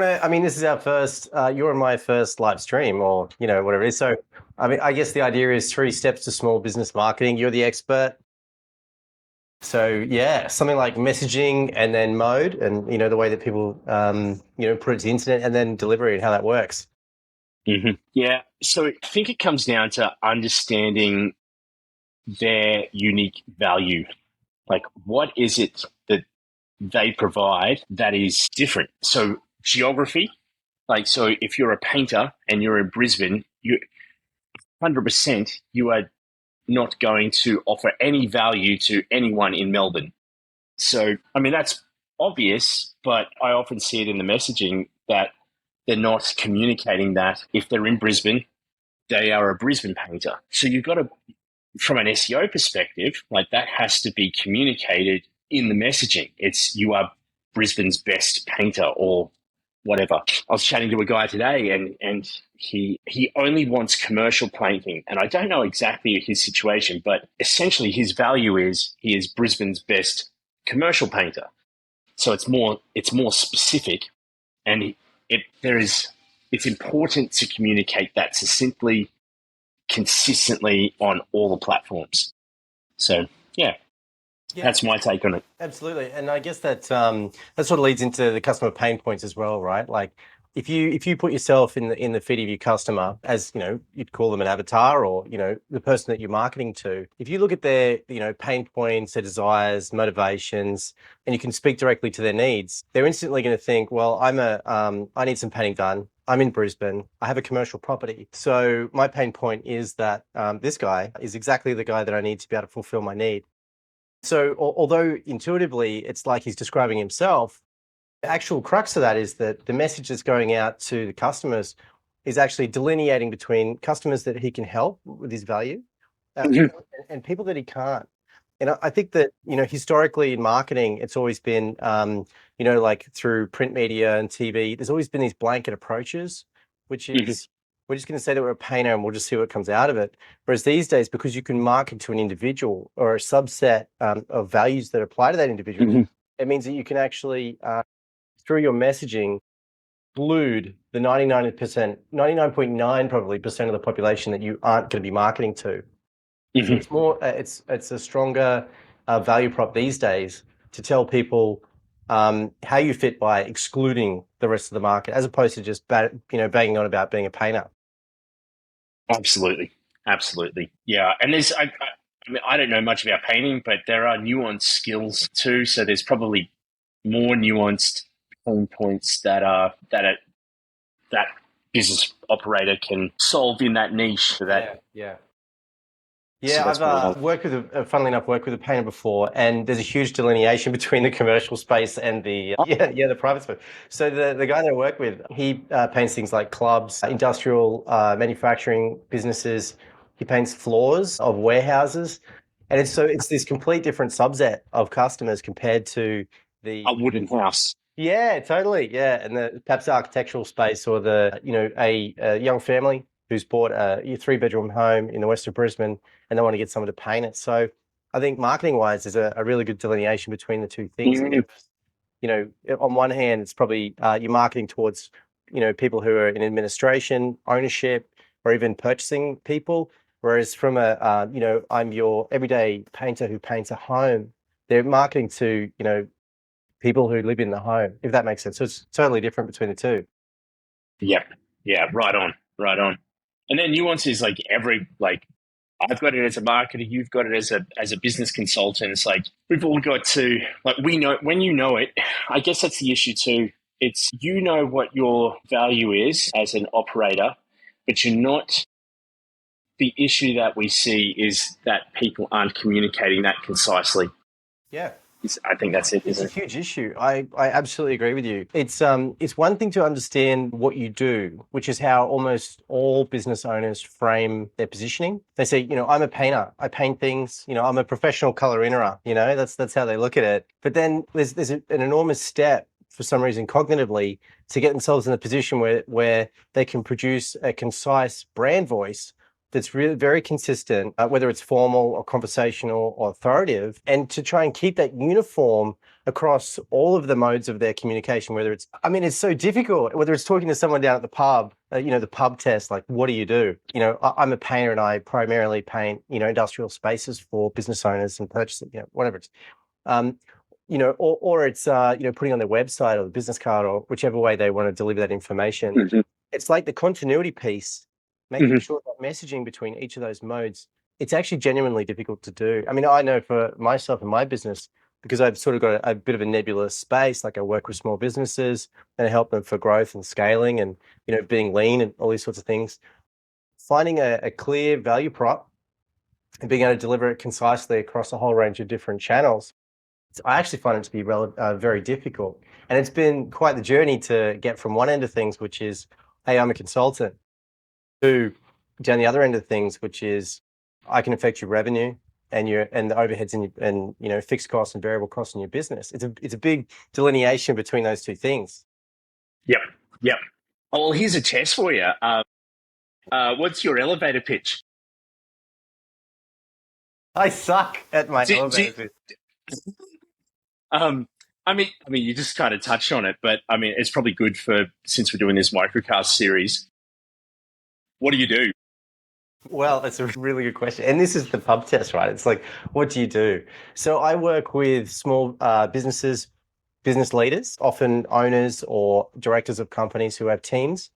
I mean, this is our first, you're on my first live stream or, whatever it is. So, I mean, I guess the idea is 3 steps to small business marketing. You're the expert. So yeah, something like messaging and then mode and, the way that people, put it to the internet and then delivery and how that works. Yeah. So I think it comes down to understanding their unique value. Like, what is it that they provide that is different? So geography, so if you're a painter and you're in Brisbane, 100% you are not going to offer any value to anyone in Melbourne. So, I mean, that's obvious, but I often see it in the messaging that they're not communicating that if they're in Brisbane, they are a Brisbane painter. So you've got to, from an SEO perspective, like that has to be communicated in the messaging. It's you are Brisbane's best painter or whatever. I was chatting to a guy today and he only wants commercial painting. And I don't know exactly his situation, but essentially his value is he is Brisbane's best commercial painter. So it's more specific, and it's important to communicate that succinctly, consistently on all the platforms. So yeah, that's my take on it. Absolutely. And I guess that that sort of leads into the customer pain points as well, right? Like if you put yourself in the feet of your customer as, you'd call them an avatar or, the person that you're marketing to, if you look at their, pain points, their desires, motivations, and you can speak directly to their needs, they're instantly going to think, well, I need some painting done. I'm in Brisbane. I have a commercial property. So my pain point is that this guy is exactly the guy that I need to be able to fulfill my need. So although intuitively it's like he's describing himself, the actual crux of that is that the message that's going out to the customers is actually delineating between customers that he can help with his value and people that he can't. And I think that, historically in marketing, it's always been, like through print media and TV, there's always been these blanket approaches, which is we're just going to say that we're a painter and we'll just see what comes out of it. Whereas these days, because you can market to an individual or a subset of values that apply to that individual, it means that you can actually, through your messaging, exclude the 99.9 probably percent of the population that you aren't going to be marketing to. So it's more, it's a stronger value prop these days to tell people how you fit by excluding the rest of the market, as opposed to just banging on about being a painter. Absolutely. Yeah. And I mean, I don't know much about painting, but there are nuanced skills too. So there's probably more nuanced pain points that business operator can solve in that niche for that. Yeah, So I've funnily enough, worked with a painter before, and there's a huge delineation between the commercial space and the the private space. So the guy that I work with, he paints things like clubs, industrial manufacturing businesses. He paints floors of warehouses, and it's this complete different subset of customers compared to a wooden house. Yeah, totally. Yeah, and perhaps the architectural space or a young family who's bought a 3-bedroom home in the west of Brisbane and they want to get someone to paint it. So I think marketing-wise, there's a really good delineation between the two things. On one hand, it's probably you're marketing towards, people who are in administration, ownership, or even purchasing people. Whereas from I'm your everyday painter who paints a home, they're marketing to, people who live in the home, if that makes sense. So it's totally different between the two. Yep. Yeah. Right on. And then nuances I've got it as a marketer, you've got it as a business consultant. It's like we've all got to we know when you know it. I guess that's the issue too. It's what your value is as an operator, but you're not. The issue that we see is that people aren't communicating that concisely. Yeah. I think that's it. It's a huge issue. I absolutely agree with you. It's one thing to understand what you do, which is how almost all business owners frame their positioning. They say, I'm a painter. I paint things. I'm a professional color innerer. That's how they look at it. But then there's an enormous step for some reason cognitively to get themselves in a position where they can produce a concise brand voice that's really very consistent, whether it's formal or conversational or authoritative, and to try and keep that uniform across all of the modes of their communication, whether it's, I mean, it's so difficult, whether it's talking to someone down at the pub, the pub test, like, what do you do? I'm a painter and I primarily paint, industrial spaces for business owners and purchasing, whatever it's, um, or it's, putting on their website or the business card or whichever way they want to deliver that information. Mm-hmm. It's like the continuity piece, making Mm-hmm. sure that messaging between each of those modes, it's actually genuinely difficult to do. I mean, I know for myself and my business, because I've sort of got a bit of a nebulous space, like I work with small businesses and I help them for growth and scaling and, being lean and all these sorts of things. Finding a clear value prop and being able to deliver it concisely across a whole range of different channels, I actually find it to be very difficult. And it's been quite the journey to get from one end of things, which is, hey, I'm a consultant, to down the other end of things, which is I can affect your revenue and the overheads and fixed costs and variable costs in your business. It's a big delineation between those two things. Yep. Yep. Oh, well, here's a test for you. What's your elevator pitch? I suck at my elevator pitch. I mean, you just kind of touched on it, but I mean, it's probably good since we're doing this microcast series. What do you do? Well, it's a really good question. And this is the pub test, right? It's like, what do you do? So I work with small businesses, business leaders, often owners or directors of companies who have teams.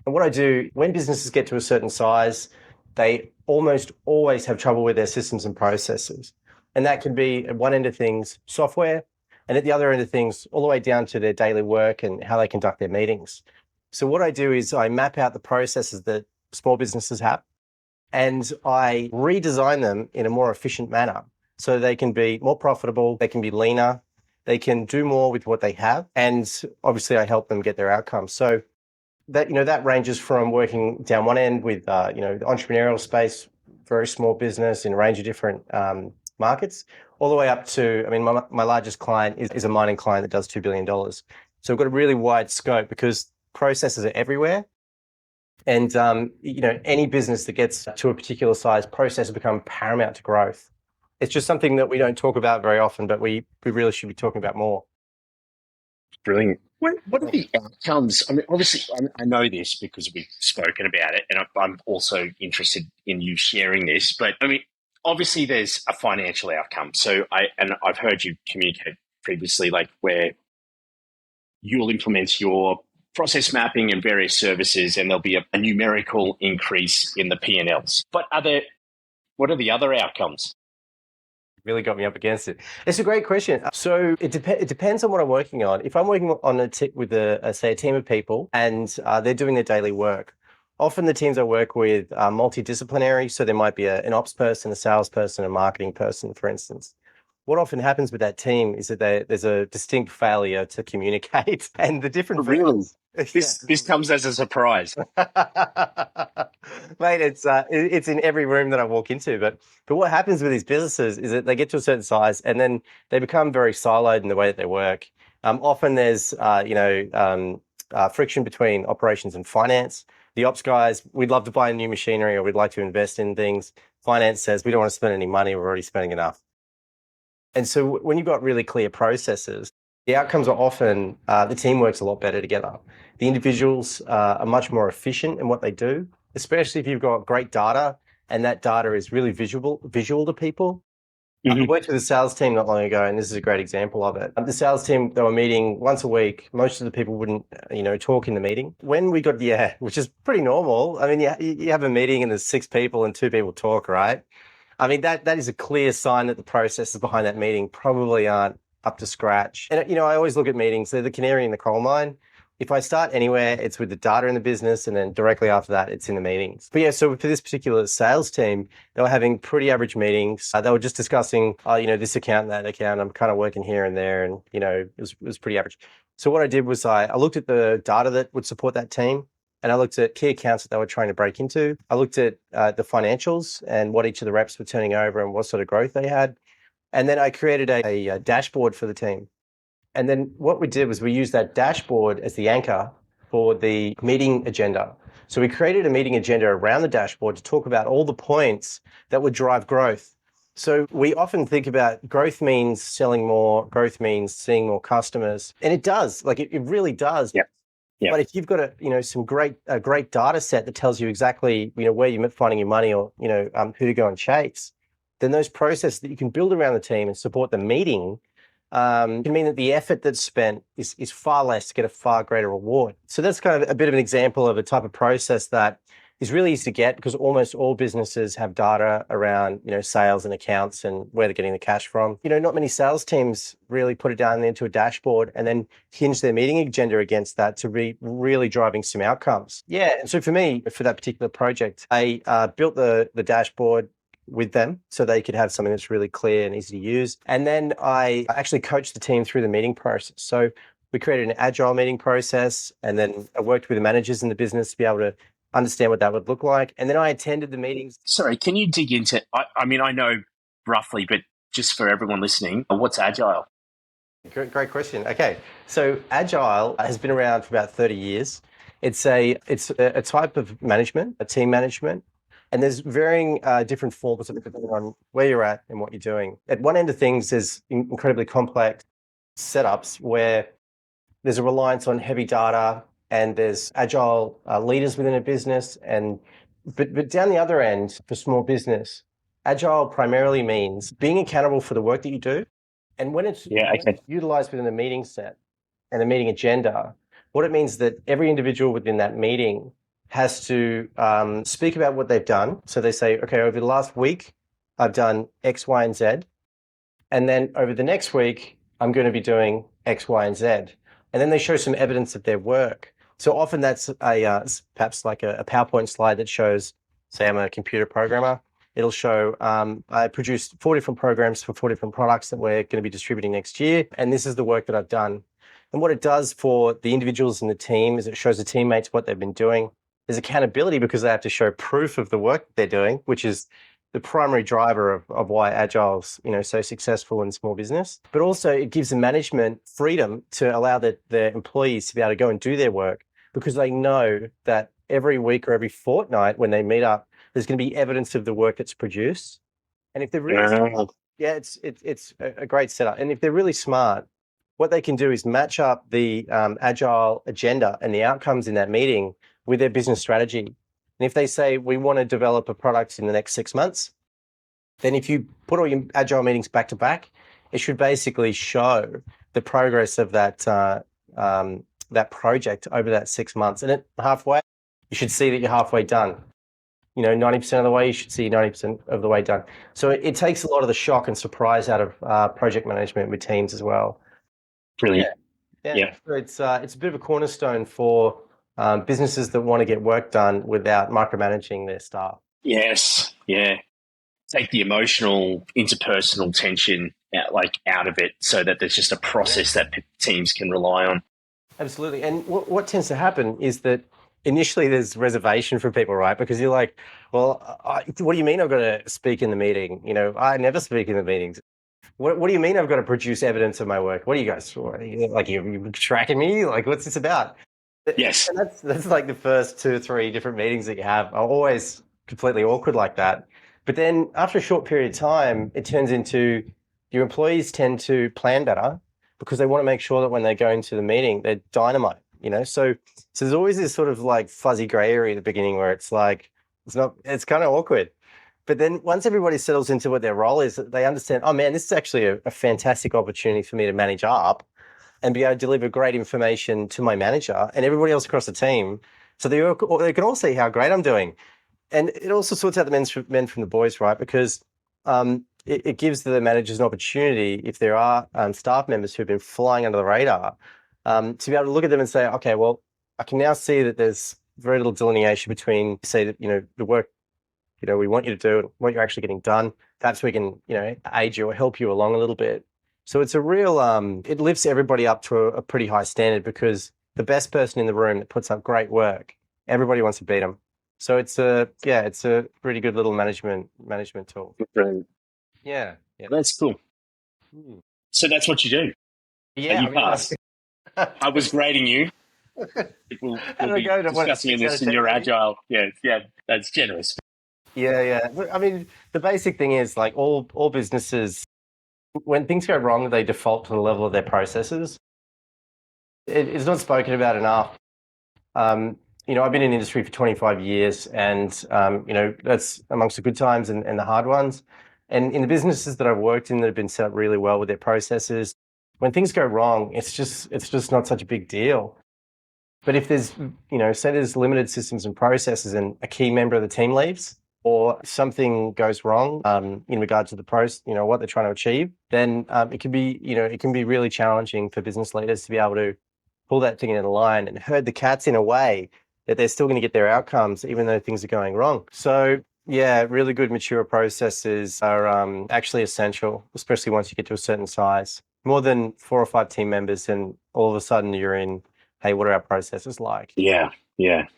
And what I do, when businesses get to a certain size, they almost always have trouble with their systems and processes. And that can be at one end of things, software, and at the other end of things, all the way down to their daily work and how they conduct their meetings. So what I do is I map out the processes that small businesses have, and I redesign them in a more efficient manner so they can be more profitable, they can be leaner, they can do more with what they have, and obviously I help them get their outcomes. So that ranges from working down one end with the entrepreneurial space, very small business in a range of different markets, all the way up to, I mean, my largest client is a mining client that does $2 billion. So we've got a really wide scope because processes are everywhere. And, any business that gets to a particular size, processes become paramount to growth. It's just something that we don't talk about very often, but we really should be talking about more. Brilliant. What are the outcomes? I mean, obviously, I know this because we've spoken about it, and I'm also interested in you sharing this. But I mean, obviously, there's a financial outcome. So I've heard you communicate previously, like where you'll implement your process mapping and various services, and there'll be a numerical increase in the P&Ls. But what are the other outcomes? Really got me up against it. It's a great question. So it depends on what I'm working on. If I'm working on with a team of people and they're doing their daily work, often the teams I work with are multidisciplinary. So there might be an ops person, a salesperson, a marketing person, for instance. What often happens with that team is that there's a distinct failure to communicate, and the different Really? This comes as a surprise. Mate, it's in every room that I walk into. But what happens with these businesses is that they get to a certain size and then they become very siloed in the way that they work. Often there's friction between operations and finance. The ops guys, we'd love to buy new machinery or we'd like to invest in things. Finance says we don't want to spend any money. We're already spending enough. And so when you've got really clear processes, the outcomes are often the team works a lot better together. The individuals are much more efficient in what they do, especially if you've got great data and that data is really visual to people. Mm-hmm. I worked with a sales team not long ago, and this is a great example of it. The sales team, they were meeting once a week. Most of the people wouldn't, talk in the meeting. When we got, which is pretty normal. I mean, you have a meeting and there's 6 people and 2 people talk, right? I mean, that is a clear sign that the processes behind that meeting probably aren't up to scratch. And, I always look at meetings, they're the canary in the coal mine. If I start anywhere, it's with the data in the business, and then directly after that, it's in the meetings. But yeah, so for this particular sales team, they were having pretty average meetings. They were just discussing, this account and that account. I'm kind of working here and there, and, it was pretty average. So what I did was I looked at the data that would support that team, and I looked at key accounts that they were trying to break into. I looked at the financials and what each of the reps were turning over and what sort of growth they had. And then I created a dashboard for the team. And then what we did was we used that dashboard as the anchor for the meeting agenda. So we created a meeting agenda around the dashboard to talk about all the points that would drive growth. So we often think about growth means selling more, growth means seeing more customers. And it does, like it really does. Yeah. Yeah. But if you've got some great data set that tells you exactly, where you're finding your money or, who to go and chase, then those processes that you can build around the team and support the meeting can mean that the effort that's spent is far less to get a far greater reward. So that's kind of a bit of an example of a type of process that is really easy to get because almost all businesses have data around, sales and accounts and where they're getting the cash from. Not many sales teams really put it down into a dashboard and then hinge their meeting agenda against that to be really driving some outcomes. Yeah. And so for me, for that particular project, I built the dashboard with them so they could have something that's really clear and easy to use. And then I actually coached the team through the meeting process. So we created an agile meeting process, and then I worked with the managers in the business to be able to understand what that would look like. And then I attended the meetings. Sorry, can you dig into, I mean, I know roughly, but just for everyone listening, what's Agile? Great question. Okay. So Agile has been around for about 30 years. It's a type of management, a team management. And there's varying different forms depending on where you're at and what you're doing. At one end of things, there's incredibly complex setups where there's a reliance on heavy data and there's agile leaders within a business. But down the other end, for small business, agile primarily means being accountable for the work that you do. And when it's utilized within a meeting set and a meeting agenda, what it means is that every individual within that meeting has to speak about what they've done. So they say, okay, over the last week, I've done X, Y, and Z. And then over the next week, I'm going to be doing X, Y, and Z. And then they show some evidence of their work. So often that's perhaps like a PowerPoint slide that shows, say I'm a computer programmer. It'll show I produced 4 different programs for 4 different products that we're going to be distributing next year. And this is the work that I've done. And what it does for the individuals in the team is it shows the teammates what they've been doing. There's accountability because they have to show proof of the work that they're doing, which is the primary driver of why Agile's so successful in small business. But also it gives the management freedom to allow their employees to be able to go and do their work because they know that every week or every fortnight when they meet up, there's going to be evidence of the work that's produced. And if they're really it's a great setup. And if they're really smart, what they can do is match up the Agile agenda and the outcomes in that meeting with their business strategy. And if they say, we want to develop a product in the next 6 months, then if you put all your Agile meetings back to back, it should basically show the progress of that project over that 6 months. And at halfway, you should see that you're halfway done. 90% of the way, you should see 90% of the way done. So it takes a lot of the shock and surprise out of project management with teams as well. Brilliant. Yeah. So it's a bit of a cornerstone for businesses that want to get work done without micromanaging their staff. Yes. Yeah. Take the emotional, interpersonal tension out of it so that there's just a process that teams can rely on. Absolutely. And what tends to happen is that initially there's reservation for people, right? Because you're like, well, what do you mean I've got to speak in the meeting? I never speak in the meetings. What do you mean I've got to produce evidence of my work? What are you guys, like, you're tracking me? Like, what's this about? Yes. And that's like the first 2 or 3 different meetings that you have are always completely awkward like that. But then after a short period of time, it turns into your employees tend to plan better because they want to make sure that when they go into the meeting, they're dynamite, So there's always this sort of like fuzzy gray area at the beginning where it's like, it's kind of awkward. But then once everybody settles into what their role is, they understand, oh man, this is actually a fantastic opportunity for me to manage up and be able to deliver great information to my manager and everybody else across the team. So they can all see how great I'm doing. And it also sorts out the men from the boys, right? Because it gives the managers an opportunity, if there are staff members who've been flying under the radar, to be able to look at them and say, okay, well, I can now see that there's very little delineation between, say, that, the work, we want you to do and what you're actually getting done. Perhaps we can, aid you or help you along a little bit. So it's a real, it lifts everybody up to a pretty high standard because the best person in the room that puts up great work, everybody wants to beat them. So it's a pretty good little management tool. Brilliant. Yeah. That's cool. So that's what you do. Yeah. You passed. I was grading you. We'll be discussing this in your Agile. Yeah, that's generous. Yeah, yeah. Look, I mean, the basic thing is like all businesses, when things go wrong, they default to the level of their processes. It's not spoken about enough. Um, I've been in the industry for 25 years, and that's amongst the good times and the hard ones. And in the businesses that I've worked in that have been set up really well with their processes, when things go wrong, it's just not such a big deal. But if there's, say there's limited systems and processes and a key member of the team leaves or something goes wrong in regard to the what they're trying to achieve, then it can be really challenging for business leaders to be able to pull that thing in a line and herd the cats in a way that they're still going to get their outcomes even though things are going wrong. So yeah, really good mature processes are actually essential, especially once you get to a certain size. More than 4 or 5 team members, and all of a sudden you're in, hey, what are our processes like? Yeah, yeah,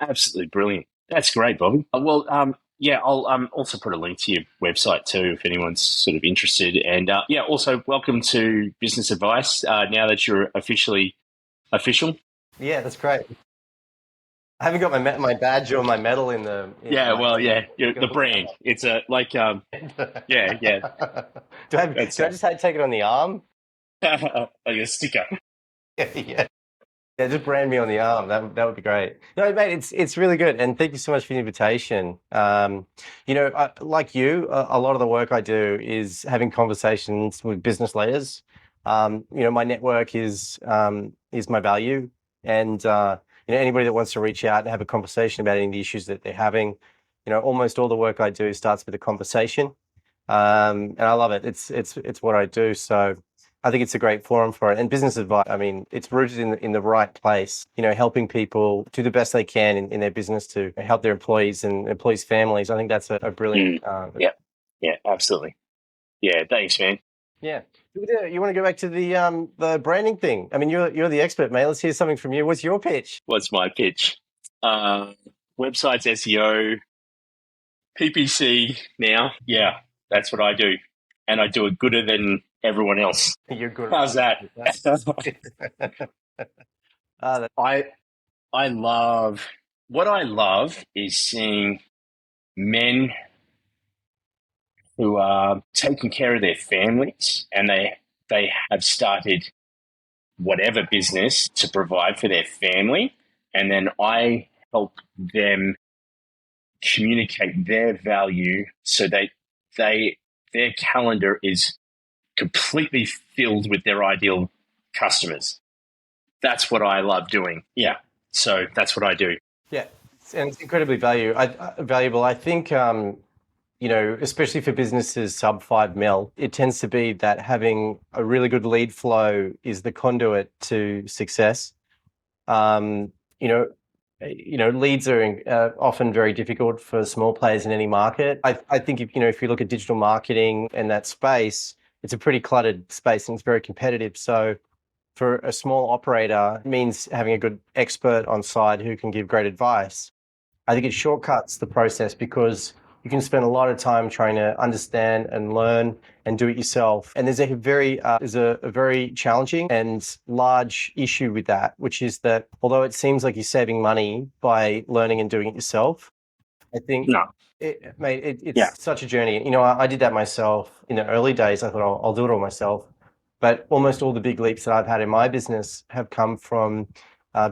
absolutely brilliant. That's great, Bobby. Well, yeah, I'll also put a link to your website too if anyone's sort of interested. And yeah, also welcome to Business Advice. Now that you're officially official. Yeah, that's great. I haven't got my badge or my medal Yeah, my well, yeah, the look brand. It's a like, yeah, yeah. That's Do I just take it on the arm? like a sticker. Yeah. Yeah, just brand me on the arm. That would be great. No, mate, it's really good, and thank you so much for the invitation. Like you, a lot of the work I do is having conversations with business leaders. My network is my value, and anybody that wants to reach out and have a conversation about any of the issues that they're having, almost all the work I do starts with a conversation, and I love it. It's what I do, so. I think it's a great forum for it. And business advice, I mean, it's rooted in the right place, helping people do the best they can in their business to help their employees and employees' families. I think that's a brilliant. Yeah, yeah, absolutely. Yeah, thanks, man. Yeah. You want to go back to the branding thing? I mean, you're the expert, mate. Let's hear something from you. What's your pitch? What's my pitch? Websites, SEO, PPC now. Yeah, that's what I do. And I do it gooder than everyone else. You're good. How's that? That I love what I love is seeing men who are taking care of their families and they have started whatever business to provide for their family, and then I help them communicate their value so their calendar is completely filled with their ideal customers. That's what I love doing. Yeah. So that's what I do. Yeah, and it's incredibly valuable. I think, especially for businesses sub 5 mil, it tends to be that having a really good lead flow is the conduit to success. Um, you know, leads are often very difficult for small players in any market. I think if you look at digital marketing and that space, it's a pretty cluttered space and it's very competitive. So for a small operator, it means having a good expert on site who can give great advice. I think it shortcuts the process because you can spend a lot of time trying to understand and learn and do it yourself. And there's a very challenging and large issue with that, which is that although it seems like you're saving money by learning and doing it yourself, I think No. it's Yeah. such a journey. I did that myself in the early days. I thought I'll do it all myself. But almost all the big leaps that I've had in my business have come from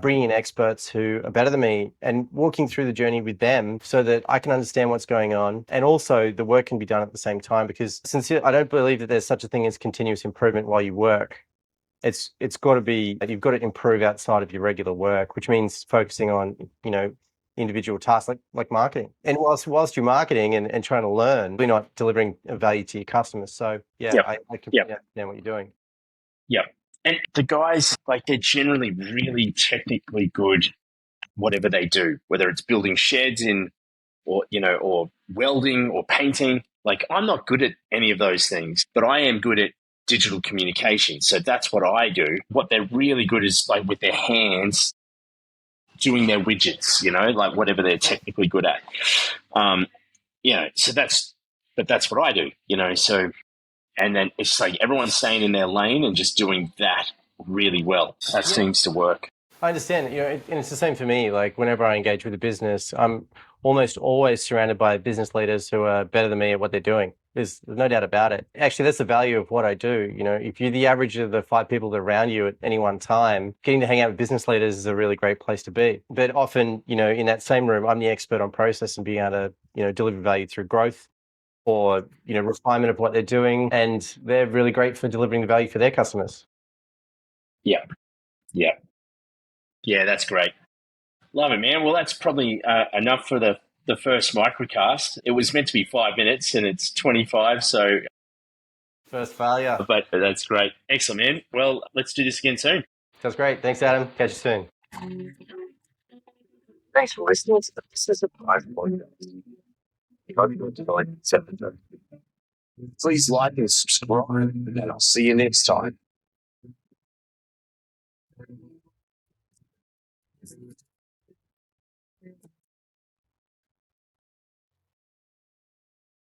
bringing in experts who are better than me and walking through the journey with them so that I can understand what's going on. And also the work can be done at the same time because I don't believe that there's such a thing as continuous improvement while you work. It's got to be, you've got to improve outside of your regular work, which means focusing on, individual tasks like marketing. And whilst you're marketing and trying to learn, you're not delivering value to your customers. So yeah, Yep. I completely understand what you're doing. Yeah. And the guys, like, they're generally really technically good, whatever they do, whether it's building sheds or welding or painting. Like, I'm not good at any of those things, but I am good at digital communication. So that's what I do. What they're really good is like with their hands doing their widgets, like whatever they're technically good at. So that's what I do, so, and then it's like everyone's staying in their lane and just doing that really well. That seems to work. I understand, and it's the same for me. Like whenever I engage with a business, I'm almost always surrounded by business leaders who are better than me at what they're doing. There's no doubt about it. Actually, that's the value of what I do. If you're the average of the 5 people that are around you at any one time, getting to hang out with business leaders is a really great place to be. But often, in that same room, I'm the expert on process and being able to, deliver value through growth or, refinement of what they're doing. And they're really great for delivering the value for their customers. Yeah. That's great. Love it, man. Well, that's probably enough for the first microcast. It was meant to be 5 minutes and it's 25. So, First failure. but that's great. Excellent, man. Well, let's do this again soon. Sounds great. Thanks, Adam. Catch you soon. Thanks for listening to the Business of Life podcast. Hope you enjoyed this episode. Please like and subscribe, and I'll see you next time.